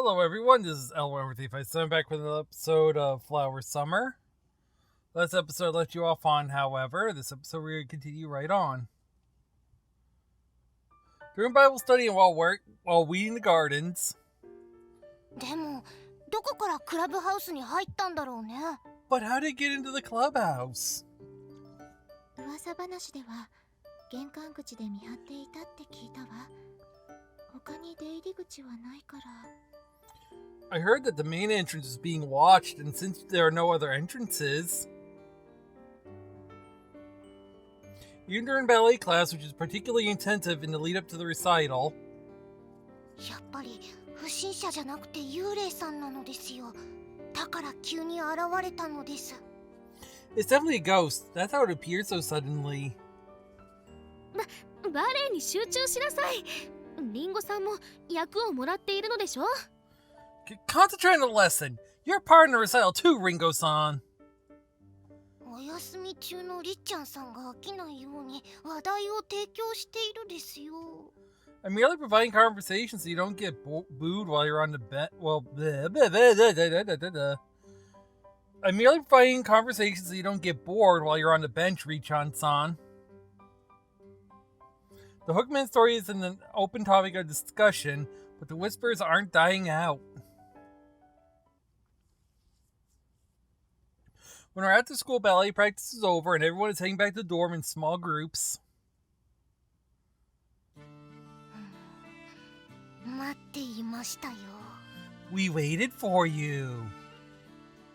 Hello everyone, this is L1357 back with another episode of Flower Summer. Last episode left you off on, however, this episode we're going to continue right on. During Bible study and while weeding the gardens. でも、どこからクラブハウスに入ったんだろうね。But how did it get into the clubhouse? 噂話では、玄関口で見張っていたって聞いたわ。他に出入り口はないから。I heard that the main entrance is being watched, and since there are no other entrances, even during ballet class, which is particularly intensive in the lead up to the recital, やっぱり不審者じゃなくて幽霊さんなのですよ。だから急に現れたのです。it's definitely a ghost. That's how it appeared so suddenly. バレエに集中しなさい。リンゴさんも役をもらっているのでしょ。Concentrate on the lesson. You're part in the recital too, Ringo-san. お休み中のりっちゃんさんが飽きないように話題を提供しているですよ。I'm merely providing conversation so you don't get booed while you're on the bench. I'm merely providing conversation so you don't get bored while you're on the bench, Richan-san. The Hookman story is an open topic of discussion, but the whispers aren't dying out. When our after-school ballet practice is over and everyone is heading back to the dorm in small groups, 待っていましたよ。 we waited for you.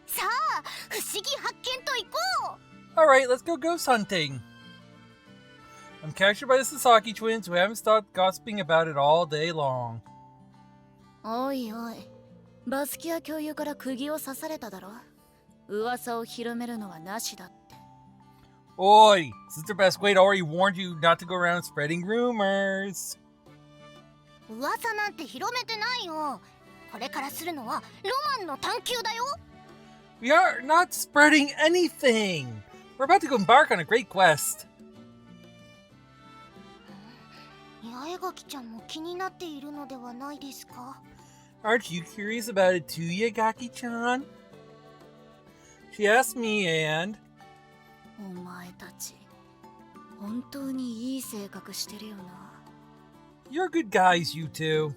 さあ、不思議発見と行こう。 Alright, let's go ghost hunting. I'm captured by the Sasaki twins who haven't stopped gossiping about it all day long. おいおい、バスキア教諭から釘を刺されただろ。噂を広めるのはなしだって。Oi! Sister Basquade already warned you not to go around spreading rumors. 噂なんて広めてないよ。これからするのはロマンの探求だよ。 We are not spreading anything! We're about to go embark on a great quest. 八重垣ちゃんも気になっているのではないですか？ Aren't you curious about it too, Yagaki-chan? She asked me and... お前たち、本当にいい性格してるよな。You're good guys, you two.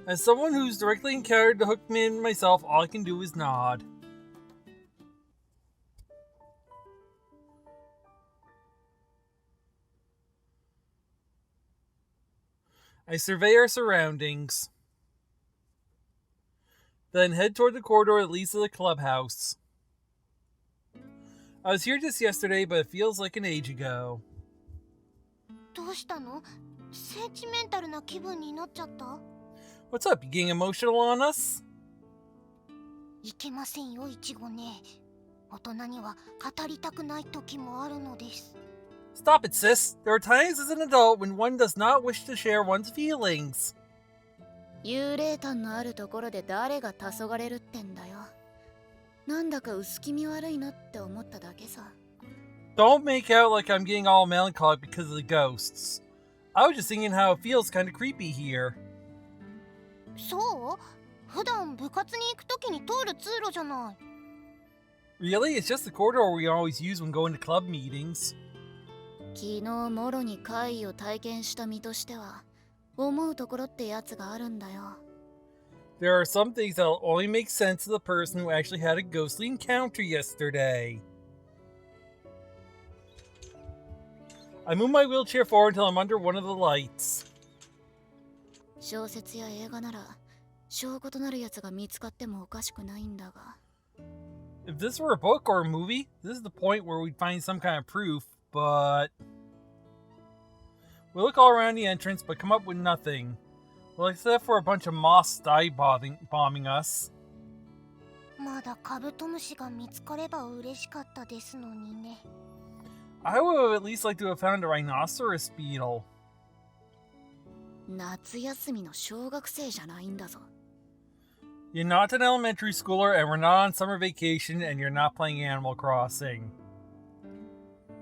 As someone who's directly encountered the Hookman myself, all I can do is nod. I survey our surroundings, then head toward the corridor that leads to the clubhouse. I was here just yesterday, but it feels like an age ago. どうしたの？センチメンタルな気分になっちゃった？ What's up? You getting emotional on us? いけませんよ、いちごね。大人には語りたくない時もあるのです。 Stop it, sis. There are times as an adult when one does not wish to share one's feelings. 幽霊感のあるところで誰が黄昏れるってんだよ。なんだか薄気味悪いなって思っただけさ。 Don't make out like I'm getting all melancholic because of the ghosts. I was just thinking how it feels kind of creepy here. そう？普段部活に行く時に通る通路じゃない。 Really? It's just the corridor we always use when going to club meetings. 昨日もろに怪異を体験した身としては、思うところってやつがあるんだよ。 There are some things that'll only make sense to the person who actually had a ghostly encounter yesterday. I move my wheelchair forward until I'm under one of the lights. 小説や映画なら、証拠となるやつが見つかってもおかしくないんだが。If this were a book or a movie, this is the point where we'd find some kind of proof, but... We look all around the entrance, but come up with nothing. Well, except for a bunch of moths bombing us. まだカブトムシが見つかれば嬉しかったですのにね。I would have at least liked to have found a rhinoceros beetle. 夏休みの小学生じゃないんだぞ。 You're not an elementary schooler, and we're not on summer vacation, and you're not playing Animal Crossing.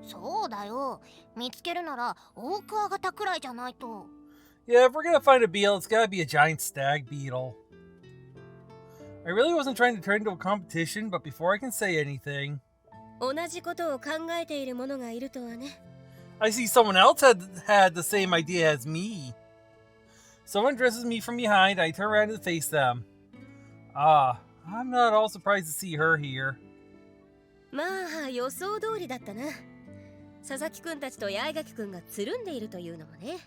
そうだよ。見つけるならオオクワガタくらいじゃないと。Yeah, if we're gonna find a beetle, it's gotta be a giant stag beetle. I really wasn't trying to turn into a competition, but before I can say anything... 同じことを考えている者がいるとはね。 I see someone else had the same idea as me. Someone dresses me from behind, I turn around to face them. Ah, I'm not all surprised to see her here. まあ予想通りだったな。佐々木くんたちと八重垣くんがつるんでいるというのもね。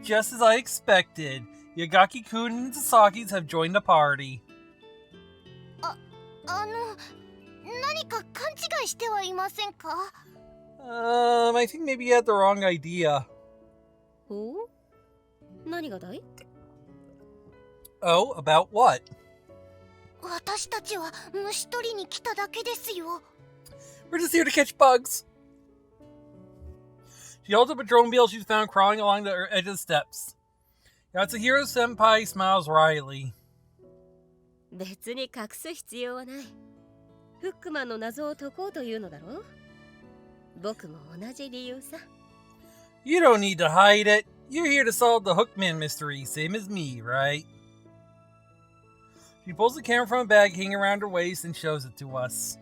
Just as I expected, Yagaki-kun and Sasakis have joined the party. 何か勘違いしてはいませんか？ I think maybe you had the wrong idea. お？何がだい？ Oh, about what? 私たちは虫取りに来ただけですよ。 We're just here to catch bugs. She holds up a drone beetle she's found crawling along the edge of the steps. Yatsuhiro Senpai smiles wryly. 別に隠す必要はない。フックマンの謎を解こうというのだろう？僕も同じ理由さ。 You don't need to hide it. You're here to solve the Hookman mystery, same as me, right? She pulls the camera from a bag hanging around her waist and shows it to us.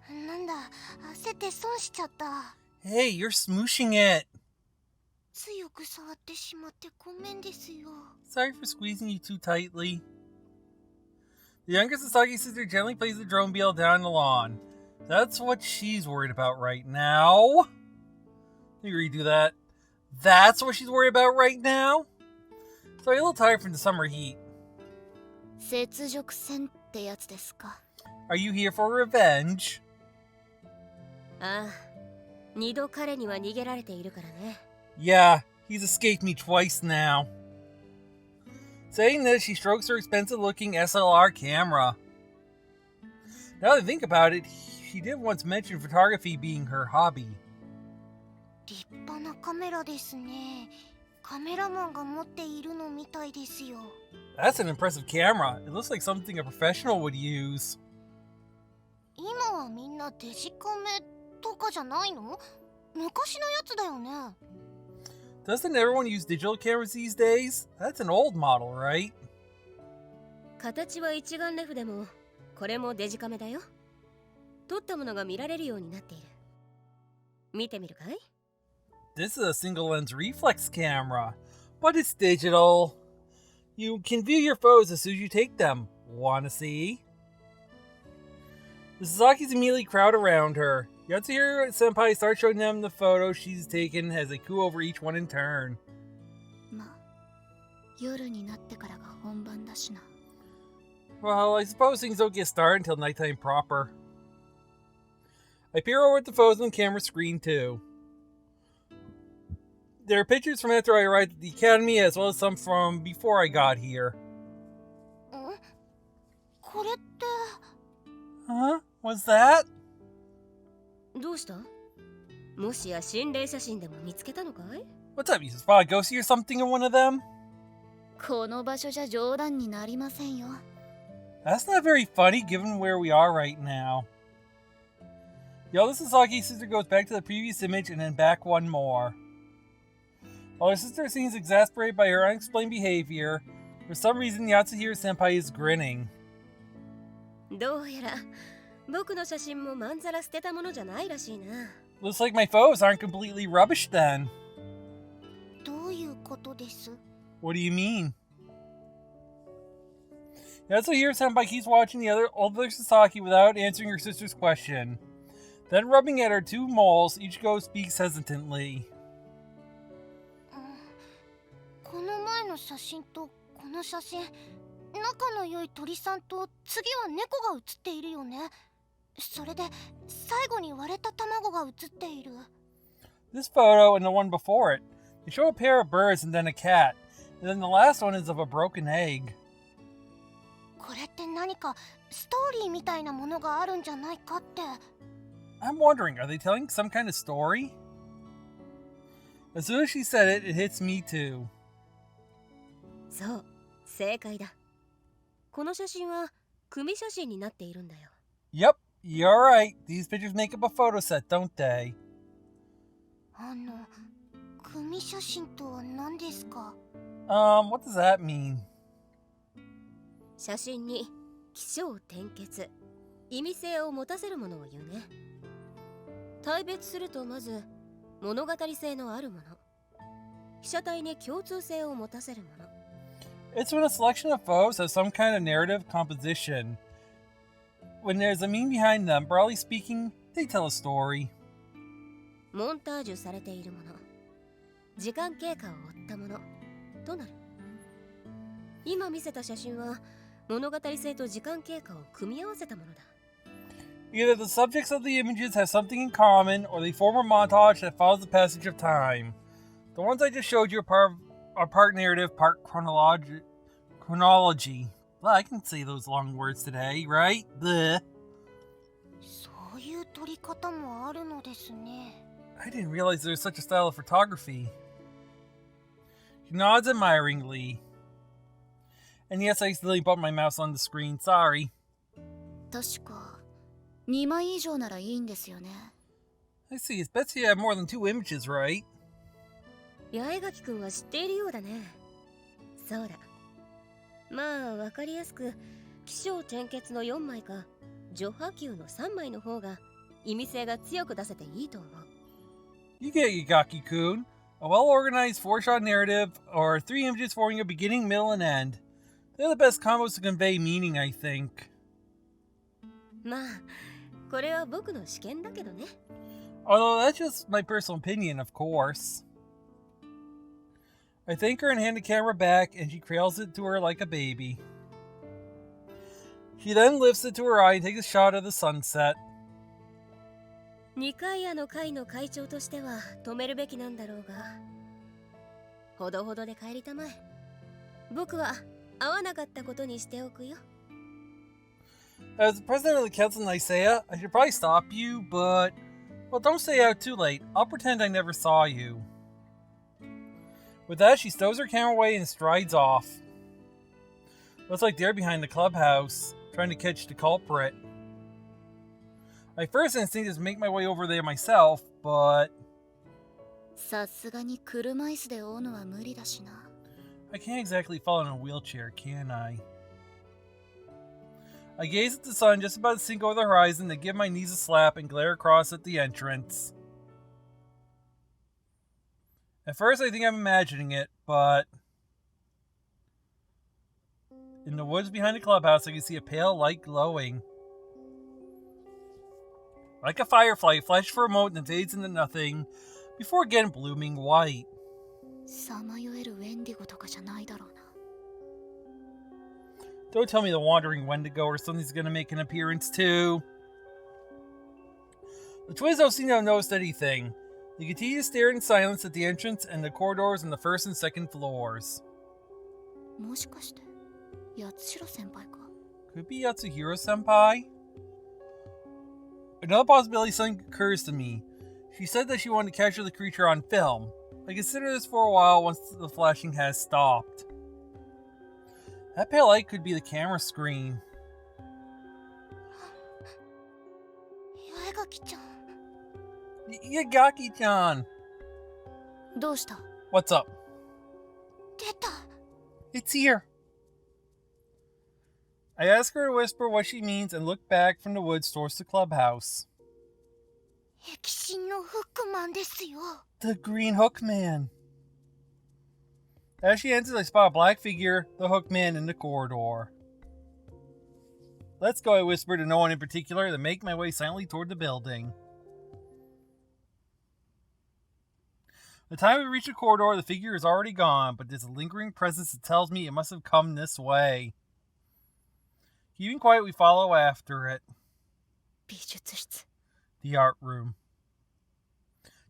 なんだ、焦って損しちゃった。 Hey, you're smooshing it. 強く触ってしまってごめんですよ。 Sorry for squeezing you too tightly. The younger Sasaki sister gently places the drone beetle down the lawn. That's what she's worried about right now. Let me redo that. That's what she's worried about right now? Sorry, a little tired from the summer heat. 雪辱戦ってやつですか。 Are you here for revenge? ああ、二度彼には逃げられているからね。 Yeah, he's escaped me twice now. Saying this, she strokes her expensive-looking SLR camera. Now that I think about it, she did once mention photography being her hobby. 立派なカメラですね。カメラマンが持っているのみたいですよ。 That's an impressive camera. It looks like something a professional would use. 今はみんなデジカメとかじゃないの？昔のやつだよね。 Doesn't everyone use digital cameras these days? That's an old model, right? 形は一眼レフでも、これもデジカメだよ。撮ったものが見られるようになっている。見てみるかい？ This is a single-lens reflex camera, but it's digital. You can view your photos as soon as you take them. Wanna see? The Sasakis immediately crowd around her. Yatsuhiro Senpai starts showing them the photos she's taken as they coo over each one in turn. まあ、夜になってからが本番だしな。 Well, I suppose things don't get started until nighttime proper. I peer over at the photos on the camera screen too. There are pictures from after I arrived at the academy as well as some from before I got here. これって Huh? What's that? どうした？もしや心霊写真でも見つけたのかい？ What's up? You spot a ghosty or something in one of them? この場所じゃ冗談になりませんよ。 That's not very funny given where we are right now. The eldest Sasaki sister goes back to the previous image and then back one more. While her sister seems exasperated by her unexplained behavior, for some reason Yatsuhiro Senpai is grinning. どうやら僕の写真もまんざら捨てたものじゃないらしいな。 Looks like my photos aren't completely rubbish then. どういうことです？ What do you mean? Yatsuhiro Senpai keeps watching the older Sasaki without answering her sister's question. Then rubbing at her two moles, Ichigo speaks hesitantly. この前の写真とこの写真、仲の良い鳥さんと次は猫が写っているよね。それで最後に割れた卵が写っている。 This photo and the one before it, they show a pair of birds and then a cat, and then the last one is of a broken egg. これって何かストーリーみたいなものがあるんじゃないかって。 I'm wondering, are they telling some kind of story? As soon as she said it, it hits me too. そう、正解だ。この写真は組写真になっているんだよ。 Yep, you're right. These pictures make up a photo set, don't they? 組写真とは何ですか？ What does that mean? 写真に起承転結、意味性を持たせるものを言うね。対別するとまず物語性のあるもの、被写体に共通性を持たせるもの。It's when a selection of photos has some kind of narrative composition. When there's a meaning behind them, broadly speaking, they tell a story. モンタージュされているもの、時間経過を追ったものとなる。今見せた写真は物語性と時間経過を組み合わせたものだ。Either the subjects of the images have something in common, or they form a montage that follows the passage of time. The ones I just showed you are part narrative, part chronology. Well, I can say those long words today, right? Bleh. そういう撮り方もあるのですね。I didn't realize there was such a style of photography. She nods admiringly. And yes, I accidentally bumped my mouse on the screen. Sorry. 確か2枚以上ならいいんですよね。 I see. It's best you have more than 2 images, right? 八重垣くんは知っているようだね。そうだ。まあわかりやすく起承転結の4枚か序波球の3枚の方が意味性が強く出せていいと思う。You get Yagaki-kun. A well-organized 4-shot narrative, or 3 images forming a beginning, middle, and end. They're the best combos to convey meaning, I think. まあこれは僕の試験だけどね。Although that's just my personal opinion, of course. I thank her and hand the camera back, and she cradles it to her like a baby. She then lifts it to her eye and takes a shot of the sunset. 二階屋の会の会長としては止めるべきなんだろうが、ほどほどで帰りたまえ。僕は会わなかったことにしておくよ。As the president of the council in Isaiah, I should probably stop you, but... Well, don't stay out too late. I'll pretend I never saw you. With that, she stows her camera away and strides off. Looks like they're behind the clubhouse, trying to catch the culprit. My first instinct is to make my way over there myself, but... さすがに車椅子で追うのは無理だしな。 I can't exactly fall in a wheelchair, can I? I gaze at the sun just about to sink over the horizon, then give my knees a slap and glare across at the entrance. At first I think I'm imagining it, but... In the woods behind the clubhouse I can see a pale light glowing. Like a firefly, it flashes for a moment and fades into nothing, before again blooming white. さまよえるウェンディゴとかじゃないだろうな。 Don't tell me the wandering Wendigo or something's gonna make an appearance too. The twins don't seem to have noticed anything. They continue to stare in silence at the entrance and the corridors on the first and second floors. もしかして八代先輩か。 Could be Yatsuhiro senpai? Another possibility suddenly occurs to me. She said that she wanted to capture the creature on film. I considered this for a while once the flashing has stopped. That pale light could be the camera screen. 八重垣ちゃん。 Yagaki-chan! どうした？ What's up? 出た。 It's here! I ask her to whisper what she means and look back from the woods towards the clubhouse. 液心のフックマンですよ。 The Green Hookman! As she enters, I spot a black figure, the Hookman, in the corridor. Let's go, I whisper to no one in particular, then make my way silently toward the building. By the time we reach the corridor, the figure is already gone, but there's a lingering presence that tells me it must have come this way. Keeping quiet, we follow after it. 美術室。 The art room.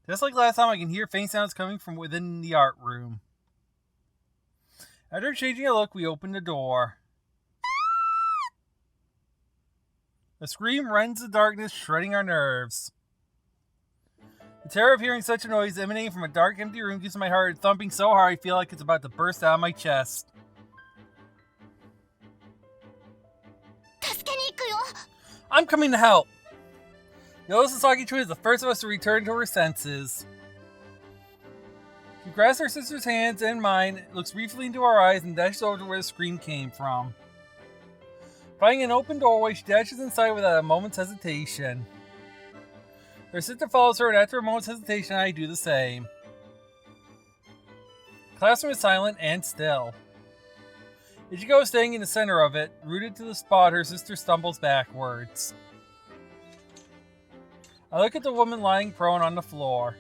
Just like last time, I can hear faint sounds coming from within the art room. After changing a look, we open the door. A scream rends the darkness, shredding our nerves. The terror of hearing such a noise emanating from a dark, empty room gives my heart thumping so hard I feel like it's about to burst out of my chest. 助けに行くよ。 I'm coming to help! The old Sasaki twin is the first of us to return to her senses. grasps her sister's hands and mine, looks briefly into our eyes, and dashes over to where the scream came from. Finding an open doorway, she dashes inside without a moment's hesitation. Her sister follows her, and after a moment's hesitation, I do the same. The classroom is silent and still. Ichigo is staying in the center of it, rooted to the spot her sister stumbles backwards. I look at the woman lying prone on the floor.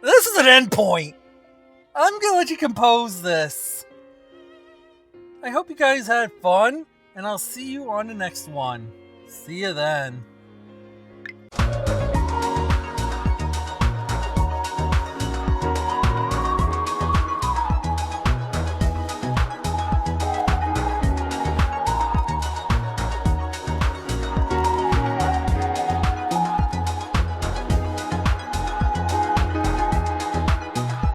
This is an end point! I'm gonna let you compose this. I hope you guys had fun, and I'll see you on the next one. See you then.